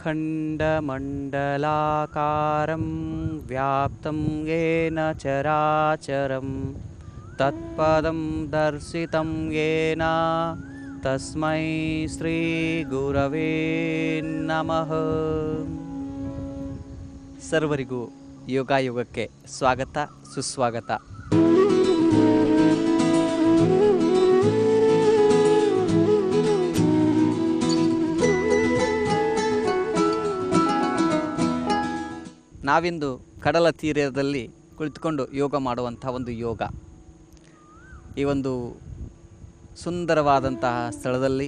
अखण्डमण्डलाकारं व्याप्तं येन चराचरं तत्पदं दर्शितं येन तस्मै श्रीगुरवे नमः. ಸರ್ವರಿಗೂ ಯೋಗಾಯೋಗಕ್ಕೆ ಸ್ವಾಗತ ಸುಸ್ವಾಗತ. ನಾವಿಂದು ಕಡಲ ತೀರದಲ್ಲಿ ಕುಳಿತುಕೊಂಡು ಯೋಗ ಮಾಡುವಂಥ ಒಂದು ಯೋಗ. ಈ ಒಂದು ಸುಂದರವಾದಂತಹ ಸ್ಥಳದಲ್ಲಿ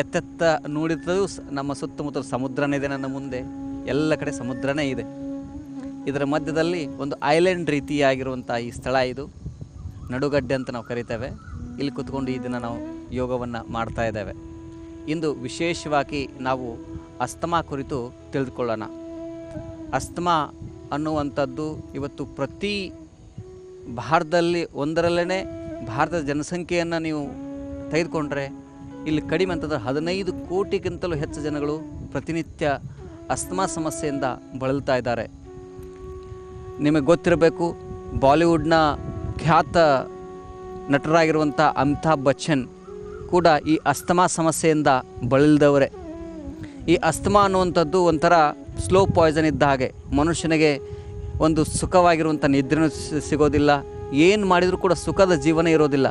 ಎತ್ತೆತ್ತ ನೋಡಿದರೂ ನಮ್ಮ ಸುತ್ತಮುತ್ತಲು ಸಮುದ್ರನೇ ಇದೆ. ನನ್ನ ಮುಂದೆ ಎಲ್ಲ ಕಡೆ ಸಮುದ್ರನೇ ಇದೆ. ಇದರ ಮಧ್ಯದಲ್ಲಿ ಒಂದು ಐಲ್ಯಾಂಡ್ ರೀತಿಯಾಗಿರುವಂಥ ಈ ಸ್ಥಳ ಇದು. ನಡುಗಡ್ಡೆ ಅಂತ ನಾವು ಕರಿತೇವೆ. ಇಲ್ಲಿ ಕೂತ್ಕೊಂಡು ಈ ದಿನ ನಾವು ಯೋಗವನ್ನು ಮಾಡ್ತಾ ಇದ್ದೇವೆ. ಇಂದು ವಿಶೇಷವಾಗಿ ನಾವು ಅಸ್ತಮಾ ಕುರಿತು ತಿಳಿದುಕೊಳ್ಳೋಣ. ಅಸ್ತಮಾ ಅನ್ನುವಂಥದ್ದು ಇವತ್ತು ಪ್ರತಿ ಭಾರತದಲ್ಲಿ ಒಂದರಲ್ಲೇ ಭಾರತದ ಜನಸಂಖ್ಯೆಯನ್ನು ನೀವು ತೆಗೆದುಕೊಂಡ್ರೆ ಇಲ್ಲಿ ಕಡಿಮೆ ಅಂತಂದರೆ 15 ಕೋಟಿಗಿಂತಲೂ ಹೆಚ್ಚು ಜನಗಳು ಪ್ರತಿನಿತ್ಯ ಅಸ್ತಮಾ ಸಮಸ್ಯೆಯಿಂದ ಬಳಲ್ತಾ ಇದ್ದಾರೆ. ನಿಮಗೆ ಗೊತ್ತಿರಬೇಕು, ಬಾಲಿವುಡ್ನ ಖ್ಯಾತ ನಟರಾಗಿರುವಂಥ ಅಮಿತಾಬ್ ಬಚ್ಚನ್ ಕೂಡ ಈ ಅಸ್ತಮಾ ಸಮಸ್ಯೆಯಿಂದ ಬಳಲಿದವರೇ. ಈ ಅಸ್ತಮಾ ಅನ್ನುವಂಥದ್ದು ಒಂಥರ ಸ್ಲೋ ಪಾಯ್ಸನ್ ಇದ್ದ ಹಾಗೆ. ಮನುಷ್ಯನಿಗೆ ಒಂದು ಸುಖವಾಗಿರುವಂಥ ನಿದ್ರೆನೂ ಸಿಗೋದಿಲ್ಲ, ಏನು ಮಾಡಿದರೂ ಕೂಡ ಸುಖದ ಜೀವನ ಇರೋದಿಲ್ಲ.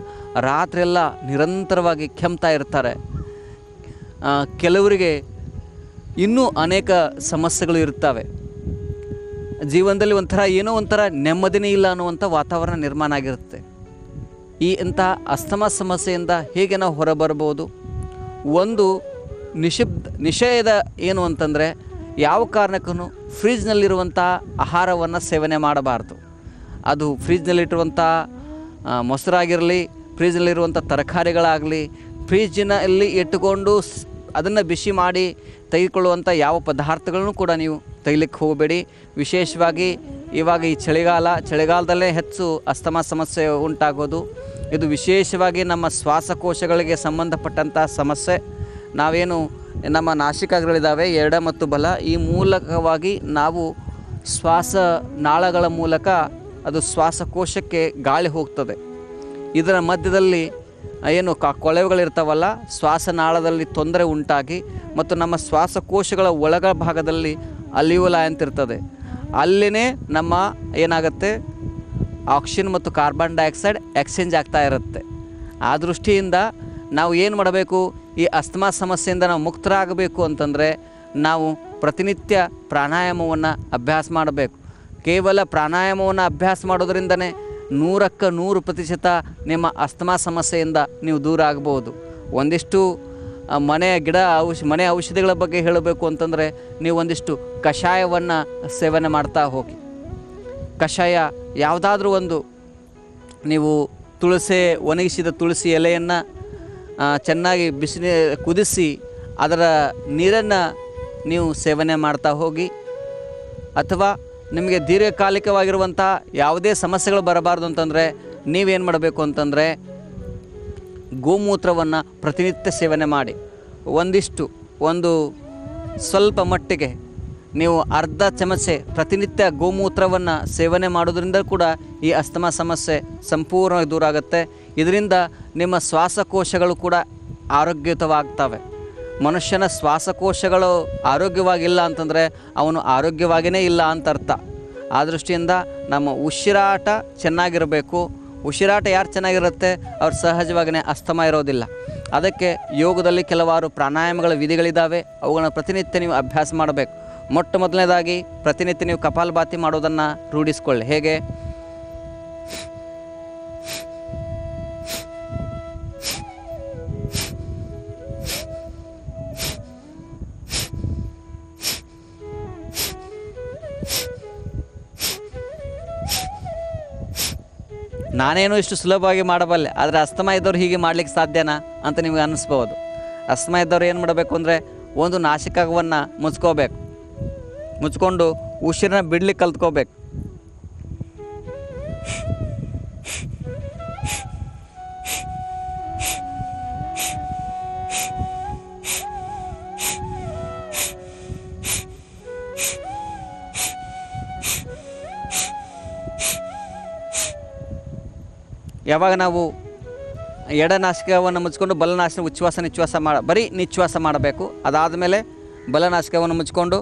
ರಾತ್ರಿಯೆಲ್ಲ ನಿರಂತರವಾಗಿ ಕೆಮ್ತಾ ಇರ್ತಾರೆ. ಕೆಲವರಿಗೆ ಇನ್ನೂ ಅನೇಕ ಸಮಸ್ಯೆಗಳು ಇರ್ತವೆ. ಜೀವನದಲ್ಲಿ ಏನೋ ಒಂಥರ ನೆಮ್ಮದಿನೇ ಇಲ್ಲ ಅನ್ನುವಂಥ ವಾತಾವರಣ ನಿರ್ಮಾಣ ಆಗಿರುತ್ತೆ. ಇಂಥ ಅಸ್ತಮಾ ಸಮಸ್ಯೆಯಿಂದ ಹೇಗೆ ನಾವು ಹೊರಬರ್ಬೋದು? ಒಂದು ನಿಷೇಧ ಏನು ಅಂತಂದರೆ, ಯಾವ ಕಾರಣಕ್ಕೂ ಫ್ರಿಜ್ನಲ್ಲಿರುವಂಥ ಆಹಾರವನ್ನು ಸೇವನೆ ಮಾಡಬಾರ್ದು. ಅದು ಫ್ರಿಜ್ನಲ್ಲಿಟ್ಟಿರುವಂಥ ಮೊಸರಾಗಿರಲಿ, ಫ್ರಿಜ್ನಲ್ಲಿರುವಂಥ ತರಕಾರಿಗಳಾಗಲಿ, ಫ್ರಿಜ್ನಲ್ಲಿ ಇಟ್ಟುಕೊಂಡು ಅದನ್ನು ಬಿಸಿ ಮಾಡಿ ತೆಗೆದುಕೊಳ್ಳುವಂಥ ಯಾವ ಪದಾರ್ಥಗಳನ್ನು ಕೂಡ ನೀವು ತೆಗಿಲಿಕ್ಕೆ ಹೋಗಬೇಡಿ. ವಿಶೇಷವಾಗಿ ಇವಾಗ ಈ ಚಳಿಗಾಲದಲ್ಲೇ ಹೆಚ್ಚು ಅಸ್ತಮಾ ಸಮಸ್ಯೆ ಉಂಟಾಗೋದು. ಇದು ವಿಶೇಷವಾಗಿ ನಮ್ಮ ಶ್ವಾಸಕೋಶಗಳಿಗೆ ಸಂಬಂಧಪಟ್ಟಂಥ ಸಮಸ್ಯೆ. ನಾವೇನು ನಮ್ಮ ನಾಸಿಕಾಗ್ರಗಳಿದ್ದಾವೆ ಎಡ ಮತ್ತು ಬಲ, ಈ ಮೂಲಕವಾಗಿ ನಾವು ಶ್ವಾಸನಾಳಗಳ ಮೂಲಕ ಅದು ಶ್ವಾಸಕೋಶಕ್ಕೆ ಗಾಳಿ ಹೋಗ್ತದೆ. ಇದರ ಮಧ್ಯದಲ್ಲಿ ಏನು ಕೊಳವೆಗಳಿರ್ತಾವಲ್ಲ, ಶ್ವಾಸನಾಳದಲ್ಲಿ ತೊಂದರೆ ಉಂಟಾಗಿ ಮತ್ತು ನಮ್ಮ ಶ್ವಾಸಕೋಶಗಳ ಒಳಗ ಭಾಗದಲ್ಲಿ ಅಲಿಯೋಲಾ ಅಂತಿರ್ತದೆ. ಅಲ್ಲಿನೇ ನಮ್ಮ ಏನಾಗುತ್ತೆ, ಆಕ್ಸಿಜನ್ ಮತ್ತು ಕಾರ್ಬನ್ ಡೈಆಕ್ಸೈಡ್ ಎಕ್ಸ್ಚೇಂಜ್ ಆಗ್ತಾ ಇರುತ್ತೆ. ಆ ದೃಷ್ಟಿಯಿಂದ ನಾವು ಏನು ಮಾಡಬೇಕು, ಈ ಅಸ್ತಮಾ ಸಮಸ್ಯೆಯಿಂದ ನಾವು ಮುಕ್ತರಾಗಬೇಕು ಅಂತಂದರೆ ನಾವು ಪ್ರತಿನಿತ್ಯ ಪ್ರಾಣಾಯಾಮವನ್ನು ಅಭ್ಯಾಸ ಮಾಡಬೇಕು. ಕೇವಲ ಪ್ರಾಣಾಯಾಮವನ್ನು ಅಭ್ಯಾಸ ಮಾಡೋದ್ರಿಂದನೇ 100% ನಿಮ್ಮ ಅಸ್ತಮಾ ಸಮಸ್ಯೆಯಿಂದ ನೀವು ದೂರ ಆಗ್ಬೋದು. ಒಂದಿಷ್ಟು ಮನೆ ಔಷಧಿಗಳ ಬಗ್ಗೆ ಹೇಳಬೇಕು ಅಂತಂದರೆ, ನೀವು ಒಂದಿಷ್ಟು ಕಷಾಯವನ್ನು ಸೇವನೆ ಮಾಡ್ತಾ ಹೋಗಿ. ಕಷಾಯ ಯಾವುದಾದ್ರೂ ಒಂದು, ನೀವು ಒಣಗಿಸಿದ ತುಳಸಿ ಎಲೆಯನ್ನು ಚೆನ್ನಾಗಿ ಕುದಿಸಿ ಅದರ ನೀರನ್ನು ನೀವು ಸೇವನೆ ಮಾಡ್ತಾ ಹೋಗಿ. ಅಥವಾ ನಿಮಗೆ ದೀರ್ಘಕಾಲಿಕವಾಗಿರುವಂಥ ಯಾವುದೇ ಸಮಸ್ಯೆಗಳು ಬರಬಾರ್ದು ಅಂತಂದರೆ ನೀವೇನು ಮಾಡಬೇಕು ಅಂತಂದರೆ, ಗೋಮೂತ್ರವನ್ನು ಪ್ರತಿನಿತ್ಯ ಸೇವನೆ ಮಾಡಿ. ಒಂದು ಸ್ವಲ್ಪ ಮಟ್ಟಿಗೆ ನೀವು ಅರ್ಧ ಚಮಚೆ ಪ್ರತಿನಿತ್ಯ ಗೋಮೂತ್ರವನ್ನು ಸೇವನೆ ಮಾಡೋದ್ರಿಂದ ಕೂಡ ಈ ಅಸ್ತಮಾ ಸಮಸ್ಯೆ ಸಂಪೂರ್ಣವಾಗಿ ದೂರ ಆಗುತ್ತೆ. ಇದರಿಂದ ನಿಮ್ಮ ಶ್ವಾಸಕೋಶಗಳು ಕೂಡ ಆರೋಗ್ಯಯುತವಾಗ್ತವೆ. ಮನುಷ್ಯನ ಶ್ವಾಸಕೋಶಗಳು ಆರೋಗ್ಯವಾಗಿಲ್ಲ ಅಂತಂದರೆ ಅವನು ಆರೋಗ್ಯವಾಗಿಯೇ ಇಲ್ಲ ಅಂತ ಅರ್ಥ. ಆ ದೃಷ್ಟಿಯಿಂದ ನಮ್ಮ ಉಸಿರಾಟ ಚೆನ್ನಾಗಿರಬೇಕು. ಉಸಿರಾಟ ಯಾರು ಚೆನ್ನಾಗಿರುತ್ತೆ ಅವ್ರು ಸಹಜವಾಗಿಯೇ ಅಸ್ತಮಾ ಇರೋದಿಲ್ಲ. ಅದಕ್ಕೆ ಯೋಗದಲ್ಲಿ ಕೆಲವಾರು ಪ್ರಾಣಾಯಾಮಗಳ ವಿಧಿಗಳಿದ್ದಾವೆ. ಅವುಗಳನ್ನ ಪ್ರತಿನಿತ್ಯ ನೀವು ಅಭ್ಯಾಸ ಮಾಡಬೇಕು. ಮೊದಲನೇದಾಗಿ ಪ್ರತಿನಿತ್ಯ ನೀವು ಕಪಾಲಭಾತಿ ಮಾಡೋದನ್ನು ರೂಢಿಸ್ಕೊಳ್ಳಿ. ಹೇಗೆ? ನಾನೇನು ಇಷ್ಟು ಸುಲಭವಾಗಿ ಮಾಡಬಲ್ಲೆ, ಆದರೆ ಅಸ್ತಮಾ ಇದ್ದವ್ರು ಹೀಗೆ ಮಾಡಲಿಕ್ಕೆ ಸಾಧ್ಯನಾ ಅಂತ ನಿಮಗೆ ಅನ್ನಿಸ್ಬೋದು. ಅಸ್ತಮಾ ಇದ್ದವ್ರು ಏನು ಮಾಡಬೇಕು ಅಂದರೆ, ಒಂದು ನಾಸಿಕಾಗವನ್ನು ಮುಚ್ಕೊಂಡು ಉಸಿರನ್ನ ಬಿಡ್ಲಿಕ್ಕೆ ಕಲ್ತ್ಕೋಬೇಕು. ಯಾವಾಗ ನಾವು ಎಡನಾಸಿಕವನ್ನು ಮುಚ್ಕೊಂಡು ಬಲನಾಸಿಕ ಉಚ್ಛ್ವಾಸ ನಿಶ್ವಾಸ ಬರೀ ನಿಶ್ವಾಸ ಮಾಡಬೇಕು. ಅದಾದಮೇಲೆ ಬಲನಾಸಿಕವನ್ನು ಮುಚ್ಕೊಂಡು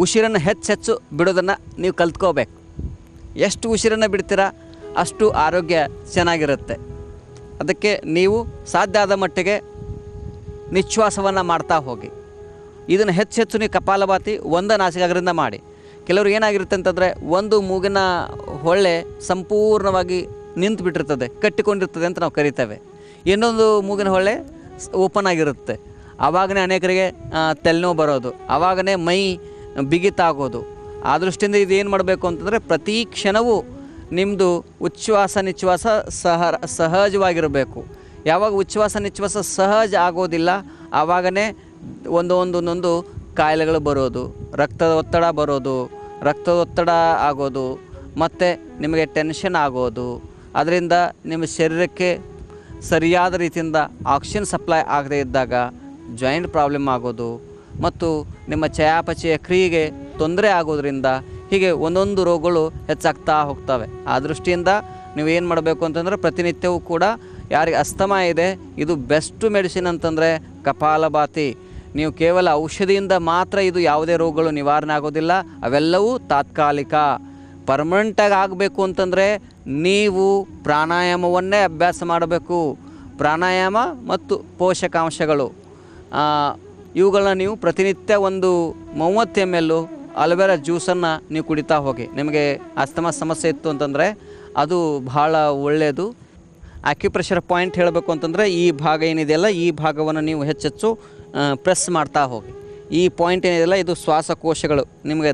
ಉಸಿರನ್ನು ಹೆಚ್ಚೆಚ್ಚು ಬಿಡೋದನ್ನು ನೀವು ಕಲ್ತ್ಕೋಬೇಕು. ಎಷ್ಟು ಉಸಿರನ್ನು ಬಿಡ್ತೀರಾ ಅಷ್ಟು ಆರೋಗ್ಯ ಚೆನ್ನಾಗಿರುತ್ತೆ. ಅದಕ್ಕೆ ನೀವು ಸಾಧ್ಯ ಆದ ಮಟ್ಟಿಗೆ ನಿಶ್ವಾಸವನ್ನು ಮಾಡ್ತಾ ಹೋಗಿ. ಇದನ್ನು ಹೆಚ್ಚೆಚ್ಚು ನೀವು ಕಪಾಲಭಾತಿ ಒಂದು ನಾಸಿಕಾಗ್ರದಿಂದ ಮಾಡಿ. ಕೆಲವರು ಏನಾಗಿರುತ್ತೆ ಅಂತಂದರೆ ಒಂದು ಮೂಗಿನ ಹೊಳ್ಳೆ ಸಂಪೂರ್ಣವಾಗಿ ನಿಂತು ಬಿಟ್ಟಿರ್ತದೆ, ಕಟ್ಟಿಕೊಂಡಿರ್ತದೆ ಅಂತ ನಾವು ಕರಿತೇವೆ. ಇನ್ನೊಂದು ಮೂಗಿನ ಹೊಳ್ಳೆ ಓಪನ್ ಆಗಿರುತ್ತೆ. ಆವಾಗನೇ ಅನೇಕರಿಗೆ ತಲೆನೋವು ಬರೋದು, ಆವಾಗನೇ ಮೈ ಬಿಗಿತಾಗೋದು. ಆ ದೃಷ್ಟಿಯಿಂದ ಇದು ಏನು ಮಾಡಬೇಕು ಅಂತಂದರೆ ಪ್ರತಿ ಕ್ಷಣವೂ ನಿಮ್ಮದು ಉಚ್ಛ್ವಾಸ ನಿಶ್ವಾಸ ಸಹಜವಾಗಿರಬೇಕು. ಯಾವಾಗ ಉಚ್ಛ್ವಾಸ ನಿಶ್ವಾಸ ಸಹಜ ಆಗೋದಿಲ್ಲ ಆವಾಗನೇ ಒಂದೊಂದು ಕಾಯಿಲೆಗಳು ಬರೋದು, ರಕ್ತದ ಒತ್ತಡ ಬರೋದು, ರಕ್ತದೊತ್ತಡ ಆಗೋದು, ಮತ್ತು ನಿಮಗೆ ಟೆನ್ಷನ್ ಆಗೋದು. ಅದರಿಂದ ನಿಮ್ಮ ಶರೀರಕ್ಕೆ ಸರಿಯಾದ ರೀತಿಯಿಂದ ಆಕ್ಸಿಜನ್ ಸಪ್ಲೈ ಆಗದೇ ಇದ್ದಾಗ ಜಾಯಿಂಟ್ ಪ್ರಾಬ್ಲಮ್ ಆಗೋದು ಮತ್ತು ನಿಮ್ಮ ಚಯಾಪಚಯ ಕ್ರಿಯೆಗೆ ತೊಂದರೆ ಆಗೋದ್ರಿಂದ ಹೀಗೆ ಒಂದೊಂದು ರೋಗಗಳು ಹೆಚ್ಚಾಗ್ತಾ ಹೋಗ್ತವೆ. ಆ ದೃಷ್ಟಿಯಿಂದ ನೀವೇನು ಮಾಡಬೇಕು ಅಂತಂದರೆ ಪ್ರತಿನಿತ್ಯವೂ ಕೂಡ ಯಾರಿಗೆ ಅಸ್ತಮಾ ಇದೆ ಇದು ಬೆಸ್ಟ್ ಮೆಡಿಸಿನ್ ಅಂತಂದರೆ ಕಪಾಲಭಾತಿ. ನೀವು ಕೇವಲ ಔಷಧಿಯಿಂದ ಮಾತ್ರ ಇದು ಯಾವುದೇ ರೋಗಗಳು ನಿವಾರಣೆ ಆಗೋದಿಲ್ಲ, ಅವೆಲ್ಲವೂ ತಾತ್ಕಾಲಿಕ. ಪರ್ಮನೆಂಟಾಗಿ ಆಗಬೇಕು ಅಂತಂದರೆ ನೀವು ಪ್ರಾಣಾಯಾಮವನ್ನೇ ಅಭ್ಯಾಸ ಮಾಡಬೇಕು. ಪ್ರಾಣಾಯಾಮ ಮತ್ತು ಪೋಷಕಾಂಶಗಳು ಇವುಗಳನ್ನ ನೀವು ಪ್ರತಿನಿತ್ಯ ಒಂದು 30 ml ಅಲೋವೆರಾ ಜ್ಯೂಸನ್ನು ನೀವು ಕುಡಿತಾ ಹೋಗಿ. ನಿಮಗೆ ಅಸ್ತಮಾ ಸಮಸ್ಯೆ ಇತ್ತು ಅಂತಂದರೆ ಅದು ಭಾಳ ಒಳ್ಳೆಯದು. ಆಕ್ಯುಪ್ರೆಷರ್ ಪಾಯಿಂಟ್ ಹೇಳಬೇಕು ಅಂತಂದರೆ ಈ ಭಾಗ ಏನಿದೆಯಲ್ಲ ಈ ಭಾಗವನ್ನು ನೀವು ಹೆಚ್ಚೆಚ್ಚು ಪ್ರೆಸ್ ಮಾಡ್ತಾ ಹೋಗಿ. ಈ ಪಾಯಿಂಟ್ ಏನಿದೆಯಲ್ಲ ಇದು ಶ್ವಾಸಕೋಶಗಳು. ನಿಮಗೆ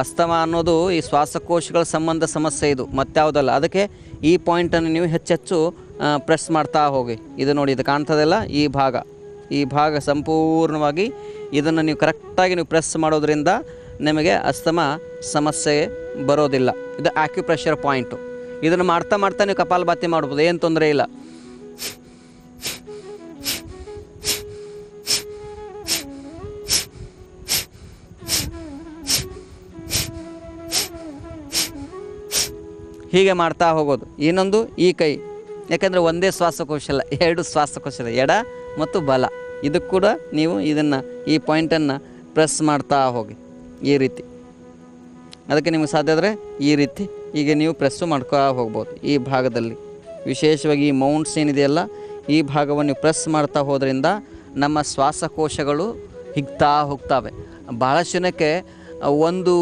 ಅಸ್ತಮಾ ಅನ್ನೋದು ಈ ಶ್ವಾಸಕೋಶಗಳ ಸಂಬಂಧ ಸಮಸ್ಯೆ, ಇದು ಮತ್ಯಾವುದಲ್ಲ. ಅದಕ್ಕೆ ಈ ಪಾಯಿಂಟನ್ನು ನೀವು ಹೆಚ್ಚೆಚ್ಚು ಪ್ರೆಸ್ ಮಾಡ್ತಾ ಹೋಗಿ. ಇದು ನೋಡಿ, ಇದು ಕಾಣ್ತದಲ್ಲ ಈ ಭಾಗ ಸಂಪೂರ್ಣವಾಗಿ ಇದನ್ನು ನೀವು ಕರೆಕ್ಟಾಗಿ ನೀವು ಪ್ರೆಸ್ ಮಾಡೋದ್ರಿಂದ ನಿಮಗೆ ಅಸ್ತಮಾ ಸಮಸ್ಯೆ ಬರೋದಿಲ್ಲ. ಇದು ಆಕ್ಯುಪ್ರೆಷರ್ ಪಾಯಿಂಟು. ಇದನ್ನು ಮಾಡ್ತಾ ನೀವು ಕಪಾಲಭಾತಿ ಮಾಡ್ಬೋದು, ಏನು ತೊಂದರೆ ಇಲ್ಲ. ಹೀಗೆ ಮಾಡ್ತಾ ಹೋಗೋದು. ಇನ್ನೊಂದು ಈ ಕೈ, ಯಾಕಂದರೆ ಒಂದೇ ಶ್ವಾಸಕೋಶ ಅಲ್ಲ, 2 ಶ್ವಾಸಕೋಶ ಇದೆ, ಎಡ ಮತ್ತು ಬಲ. ಇದಕ್ಕೆ ಕೂಡ ನೀವು ಇದನ್ನು ಈ ಪಾಯಿಂಟನ್ನು ಪ್ರೆಸ್ ಮಾಡ್ತಾ ಹೋಗಿ ಈ ರೀತಿ. ಅದಕ್ಕೆ ನಿಮಗೆ ಸಾಧ್ಯ ಆದರೆ ಈ ರೀತಿ ಹೀಗೆ ನೀವು ಪ್ರೆಸ್ಸು ಮಾಡ್ಕೊ ಹೋಗ್ಬೋದು. ಈ ಭಾಗದಲ್ಲಿ ವಿಶೇಷವಾಗಿ ಈ ಮೌಂಟ್ಸ್ ಏನಿದೆಯಲ್ಲ ಈ ಭಾಗವನ್ನು ನೀವು ಪ್ರೆಸ್ ಮಾಡ್ತಾ ಹೋದ್ರಿಂದ ನಮ್ಮ ಶ್ವಾಸಕೋಶಗಳು ಹಿಗ್ತಾ ಹೋಗ್ತವೆ. ಬಹಳಷ್ಟು ಜನಕ್ಕೆ ಒಂದು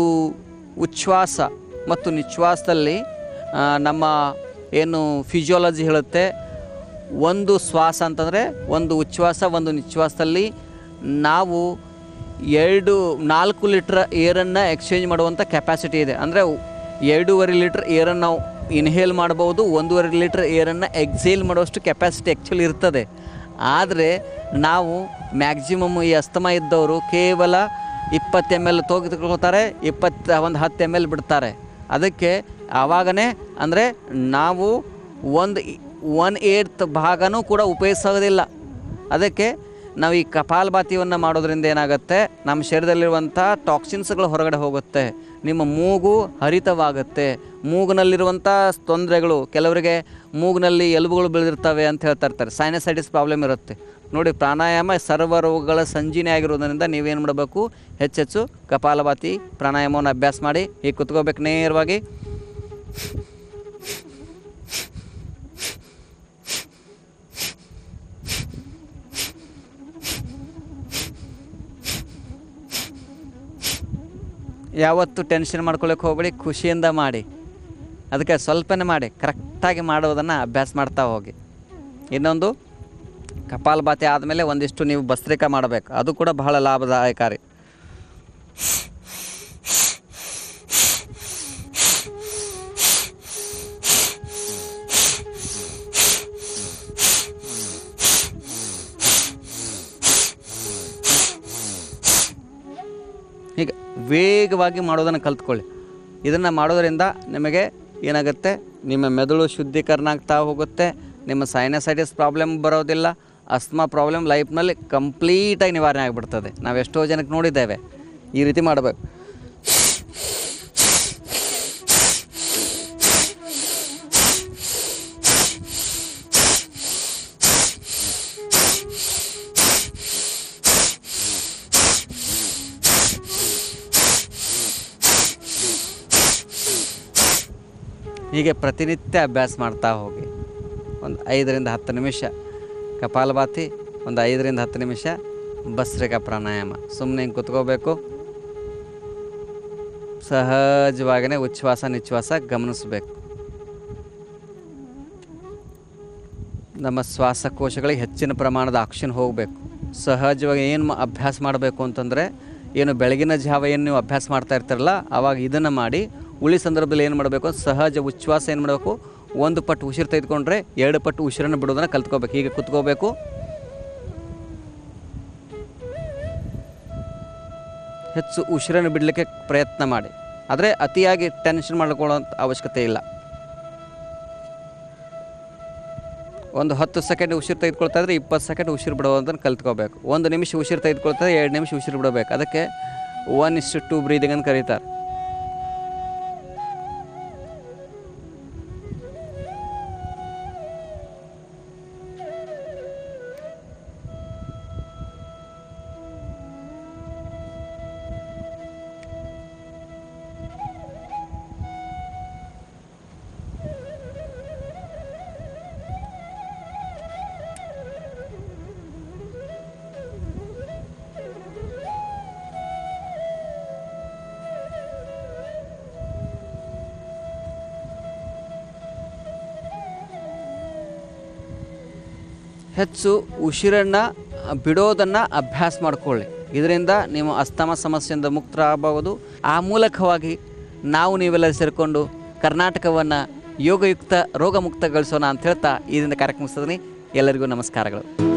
ಉಚ್ಛ್ವಾಸ ಮತ್ತು ನಿಶ್ವಾಸದಲ್ಲಿ ನಮ್ಮ ಏನು ಫಿಸಿಯಾಲಜಿ ಹೇಳುತ್ತೆ, ಒಂದು ಶ್ವಾಸ ಅಂತಂದರೆ ಒಂದು ಉಚ್ಛ್ವಾಸ ಒಂದು ನಿಶ್ವಾಸದಲ್ಲಿ ನಾವು 4 ಲೀಟ್ರ್ ಏರನ್ನು ಎಕ್ಸ್ಚೇಂಜ್ ಮಾಡುವಂಥ ಕೆಪಾಸಿಟಿ ಇದೆ. ಅಂದರೆ 2.5 ಲೀಟ್ರ್ ಏರನ್ನು ನಾವು ಇನ್ಹೇಲ್ ಮಾಡ್ಬೋದು, 1.5 ಲೀಟ್ರ್ ಏರನ್ನು ಎಕ್ಸೇಲ್ ಮಾಡುವಷ್ಟು ಕೆಪಾಸಿಟಿ ಆ್ಯಕ್ಚುಲಿ ಇರ್ತದೆ. ಆದರೆ ನಾವು ಮ್ಯಾಕ್ಸಿಮಮ್ ಈ ಅಸ್ತಮಾ ಇದ್ದವರು ಕೇವಲ 20 ml ತೆಗೆದುಕೊಳ್ತಾರೆ, 10 ml ಬಿಡ್ತಾರೆ. ಅದಕ್ಕೆ ಆವಾಗನೇ ಅಂದರೆ ನಾವು 1/8 ಭಾಗನೂ ಕೂಡ ಉಪಯೋಗಿಸೋದಿಲ್ಲ. ಅದಕ್ಕೆ ನಾವು ಈ ಕಪಾಲಭಾತಿಯನ್ನು ಮಾಡೋದ್ರಿಂದ ಏನಾಗುತ್ತೆ, ನಮ್ಮ ಶರೀರದಲ್ಲಿರುವಂಥ ಟಾಕ್ಸಿನ್ಸ್ಗಳು ಹೊರಗಡೆ ಹೋಗುತ್ತೆ, ನಿಮ್ಮ ಮೂಗು ಹರಿತವಾಗುತ್ತೆ. ಮೂಗಿನಲ್ಲಿರುವಂಥ ತೊಂದರೆಗಳು, ಕೆಲವರಿಗೆ ಮೂಗಿನಲ್ಲಿ ಎಲುಬುಗಳು ಬೆಳೆದಿರ್ತವೆ ಅಂತ ಹೇಳ್ತಾ ಇರ್ತಾರೆ, ಸೈನಸೈಟಿಸ್ ಪ್ರಾಬ್ಲಮ್ ಇರುತ್ತೆ. ನೋಡಿ, ಪ್ರಾಣಾಯಾಮ ಸರ್ವ ರೋಗಗಳ ಸಂಜೀನೆ ಆಗಿರೋದ್ರಿಂದ ನೀವೇನು ಮಾಡಬೇಕು, ಹೆಚ್ಚೆಚ್ಚು ಕಪಾಲಭಾತಿ ಪ್ರಾಣಾಯಾಮವನ್ನು ಅಭ್ಯಾಸ ಮಾಡಿ. ಹೀಗೆ ಕುತ್ಕೋಬೇಕು ನೇರವಾಗಿ. ಯಾವತ್ತು ಟೆನ್ಷನ್ ಮಾಡ್ಕೊಳ್ಳೋಕೆ ಹೋಗಬೇಡಿ, ಖುಷಿಯಿಂದ ಮಾಡಿ. ಅದಕ್ಕೆ ಸ್ವಲ್ಪನೇ ಮಾಡಿ, ಕರೆಕ್ಟಾಗಿ ಮಾಡೋದನ್ನು ಅಭ್ಯಾಸ ಮಾಡ್ತಾ ಹೋಗಿ. ಇನ್ನೊಂದು ಕಪಾಲಭಾತಿ ಆದಮೇಲೆ ಒಂದಿಷ್ಟು ನೀವು ಭಸ್ತ್ರಿಕಾ ಮಾಡಬೇಕು, ಅದು ಕೂಡ ಬಹಳ ಲಾಭದಾಯಕಾರಿ. ಹೀಗೆ ವೇಗವಾಗಿ ಮಾಡೋದನ್ನು ಕಲ್ತ್ಕೊಳ್ಳಿ. ಇದನ್ನು ಮಾಡೋದರಿಂದ ನಿಮಗೆ ಏನಾಗುತ್ತೆ, ನಿಮ್ಮ ಮೆದುಳು ಶುದ್ಧೀಕರಣ ಆಗ್ತಾ ಹೋಗುತ್ತೆ, ನಿಮ್ಮ ಸೈನಸೈಟಿಸ್ ಪ್ರಾಬ್ಲಮ್ ಬರೋದಿಲ್ಲ, ಅಸ್ತಮಾ ಪ್ರಾಬ್ಲಮ್ ಲೈಫ್ನಲ್ಲಿ ಕಂಪ್ಲೀಟಾಗಿ ನಿವಾರಣೆ ಆಗಿಬಿಡ್ತದೆ. ನಾವು ಎಷ್ಟೋ ಜನಕ್ಕೆ ನೋಡಿದ್ದೇವೆ ಈ ರೀತಿ ಮಾಡಬೇಕು. ಹೀಗೆ ಪ್ರತಿನಿತ್ಯ ಅಭ್ಯಾಸ ಮಾಡ್ತಾ ಹೋಗಿ. ಒಂದು 5ರಿಂದ 10 ನಿಮಿಷ ಕಪಾಲಭಾತಿ, ಒಂದು 5ರಿಂದ 10 ನಿಮಿಷ ಭಸ್ತ್ರಿಕಾ ಪ್ರಾಣಾಯಾಮ. ಸುಮ್ಮನೆ ಹಿಂಗೆ ಕುತ್ಕೋಬೇಕು, ಸಹಜವಾಗಿಯೇ ಉಚ್ಛ್ವಾಸ ನಿಶ್ವಾಸ ಗಮನಿಸಬೇಕು. ನಮ್ಮ ಶ್ವಾಸಕೋಶಗಳಿಗೆ ಹೆಚ್ಚಿನ ಪ್ರಮಾಣದ ಆಕ್ಸಿಜನ್ ಹೋಗಬೇಕು. ಸಹಜವಾಗಿ ಏನು ಅಭ್ಯಾಸ ಮಾಡಬೇಕು ಅಂತಂದರೆ, ಏನು ಬೆಳಗಿನ ಜಾವ ಏನು ನೀವು ಅಭ್ಯಾಸ ಮಾಡ್ತಾ ಇರ್ತಾರಲ್ಲ, ಆವಾಗ ಇದನ್ನು ಮಾಡಿ. ಉಳಿ ಸಂದರ್ಭದಲ್ಲಿ ಏನು ಮಾಡಬೇಕು, ಸಹಜ ಉಚ್ಛ್ವಾಸ ಏನು ಮಾಡಬೇಕು, 1 ಪಟ್ಟು ಉಸಿರು ತೆಗೆದುಕೊಂಡ್ರೆ 2 ಪಟ್ಟು ಉಸಿರನ್ನು ಬಿಡೋದನ್ನು ಕಲ್ತ್ಕೋಬೇಕು. ಹೀಗೆ ಕುತ್ಕೋಬೇಕು, ಹೆಚ್ಚು ಉಸಿರನ್ನು ಬಿಡಲಿಕ್ಕೆ ಪ್ರಯತ್ನ ಮಾಡಿ. ಆದರೆ ಅತಿಯಾಗಿ ಟೆನ್ಷನ್ ಮಾಡ್ಕೊಳ್ಳೋಂಥ ಅವಶ್ಯಕತೆ ಇಲ್ಲ. ಒಂದು 10 ಸೆಕೆಂಡ್ ಉಸಿರು ತೆಗೆದುಕೊಳ್ತಾ ಇದ್ದರೆ 20 ಸೆಕೆಂಡ್ ಉಸಿರು ಬಿಡೋದನ್ನು ಕಲ್ತ್ಕೋಬೇಕು. 1 ನಿಮಿಷ ಉಸಿರು ತೆಗೆದುಕೊಳ್ತಾ 2 ನಿಮಿಷ ಉಸಿರು ಬಿಡಬೇಕು. ಅದಕ್ಕೆ 1:2 ಬ್ರೀದಿಂಗ್ ಅಂತ ಕರೀತಾರೆ. ಹೆಚ್ಚು ಉಸಿರನ್ನು ಬಿಡೋದನ್ನು ಅಭ್ಯಾಸ ಮಾಡಿಕೊಳ್ಳಿ. ಇದರಿಂದ ನೀವು ಅಸ್ತಮಾ ಸಮಸ್ಯೆಯಿಂದ ಮುಕ್ತರಾಗಬಹುದು. ಆ ಮೂಲಕವಾಗಿ ನೀವೆಲ್ಲರೂ ಸೇರಿಕೊಂಡು ಕರ್ನಾಟಕವನ್ನು ಯೋಗಯುಕ್ತ ರೋಗಮುಕ್ತಗೊಳಿಸೋಣ ಅಂತ ಹೇಳ್ತಾ ಇದರಿಂದ ಕಾರ್ಯಕ್ರಮ ಮುಗಿಸ್ತೀನಿ. ಎಲ್ಲರಿಗೂ ನಮಸ್ಕಾರಗಳು.